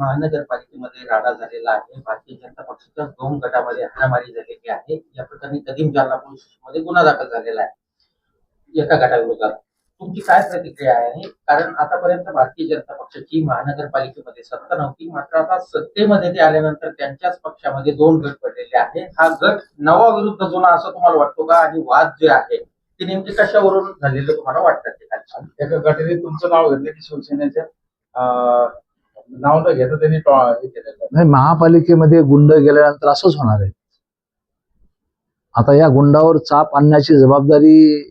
महानगरपालिकेमध्ये राडा झालेला आहे. भारतीय जनता पक्षाच्या 2 गटामध्ये हाणामारी झालेली आहे. या प्रकरणी कदीम जालना पोलीस गुन्हा दाखल झालेला आहे एका गटाविरोधात. तुमची काय प्रतिक्रिया आहे? कारण आतापर्यंत भारतीय जनता पक्षाची महानगरपालिकेमध्ये सत्ता नव्हती, मात्र आता सत्तेमध्ये ते आल्यानंतर त्यांच्याच पक्षामध्ये 2 गट पडलेले आहे. हा गट नवा विरुद्ध जुना असं तुम्हाला वाटतो का? आणि वाद जे आहे ते नेमके कशावरून झालेलं तुम्हाला वाटतं? ते एका गटाने तुमचं नाव घेतलं की शिवसेनेच्या नाव न घेता त्यांनी हे केलेलं नाही. महापालिकेमध्ये गुंड गेल्यानंतर असंच होणार आहे. आता या गुंडावर चाप आणण्याची जबाबदारी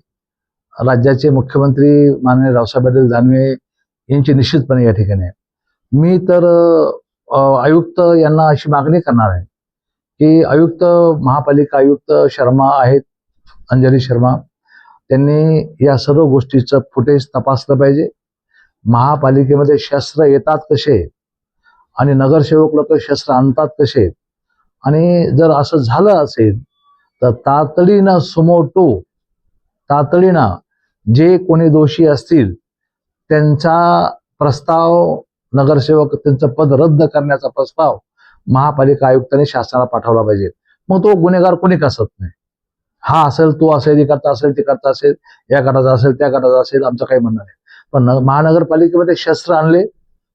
राज्याचे मुख्यमंत्री माननीय रावसाहेब दानवे यांची निश्चितपणे या ठिकाणी आहे. मी तर आयुक्त यांना अशी मागणी करणार आहे की आयुक्त, महापालिका आयुक्त शर्मा आहेत, अंजली शर्मा, त्यांनी या सर्व गोष्टीचं फुटेज तपासलं पाहिजे. महापालिकेमध्ये शस्त्र येतात कसे आणि नगरसेवक लोक शस्त्र आणतात कसे, आणि जर असं झालं असेल तर तातडीनं जे कोणी दोषी असतील त्यांचा प्रस्ताव, नगरसेवक त्यांचं पद रद्द करण्याचा प्रस्ताव महापालिका आयुक्तांनी शासनाला पाठवला पाहिजे. मग तो गुन्हेगार कोणी कसत नाही. हा असेल, तो असेल, करता असेल, ते करता असेल, या गटाचा असेल, त्या गटाचा असेल, आमचं काही म्हणणं नाही. पण महानगरपालिकेमध्ये शस्त्र आणले,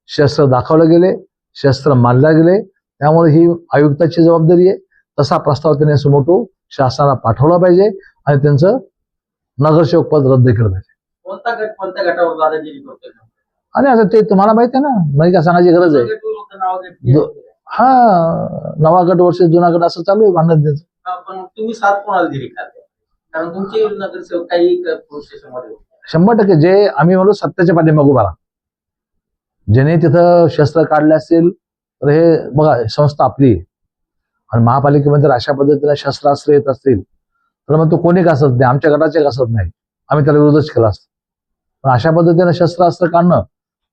शस्त्र दाखवले गेले, शस्त्र मारले गेले, त्यामुळे ही आयुक्ताची जबाबदारी आहे. तसा प्रस्ताव त्याने सुमोटो शासनाला पाठवला पाहिजे आणि त्यांचं नगरसेवक पद रद्द केलं पाहिजे. कोणत्या गटावर दादागिरी करतोय? आणि आता ते तुम्हाला माहिती आहे ना, म्हणजे काय सांगायची गरज आहे? हा, नवा गट वर्सेस जुना गट असं चालू आहे भांडण त्याचं. पण तुम्ही साथ कोणाला दिली का? कारण तुमचे नगरसेवक काही प्रोसेसमध्ये 100% जे आम्ही म्हणलो सत्याच्या पाठीमागे उभा राहा. ज्याने तिथं शस्त्र काढले असतील तर हे बघा, संस्था आपली आहे. आणि महापालिकेमध्ये अशा पद्धतीने शस्त्रास्त्र येत असतील तर मग तो कोणी कसत नाही, आमच्या गटाचे कसत नाही, आम्ही त्याला विरोधच केला असतो. पण अशा पद्धतीने शस्त्रास्त्र काढणं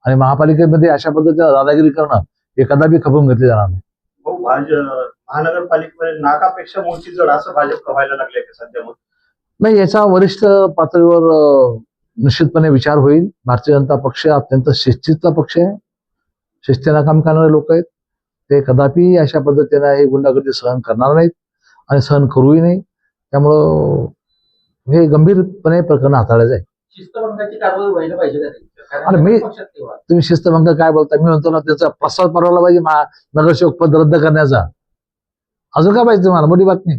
आणि महापालिकेमध्ये अशा पद्धतीने दादागिरी करणं हे कदापि खपून घेतले जाणार नाही. महानगरपालिकेमध्ये नाकापेक्षा मोठी जड असं भाजप व्हायला लागले का सध्या? नाही, याचा वरिष्ठ पातळीवर निश्चितपणे विचार होईल. भारतीय जनता पक्ष अत्यंत शिस्तीचा पक्ष आहे. शिस्तीनं काम करणारे लोक आहेत. ते कदापि अशा पद्धतीने हे गुंडागर्दी सहन करणार नाहीत आणि सहन करूही नाही. त्यामुळं हे गंभीरपणे प्रकरण हाताळलं जाईल. शिस्तभंगाची कारवाई व्हायला पाहिजे. आणि तुम्ही शिस्तभंग काय बोलता? मी म्हणतो ना, त्याचा प्रस्ताव पाठवला पाहिजे नगरसेवक पद रद्द करण्याचा. अजून काय पाहिजे तुम्हाला? मोठी बातमी.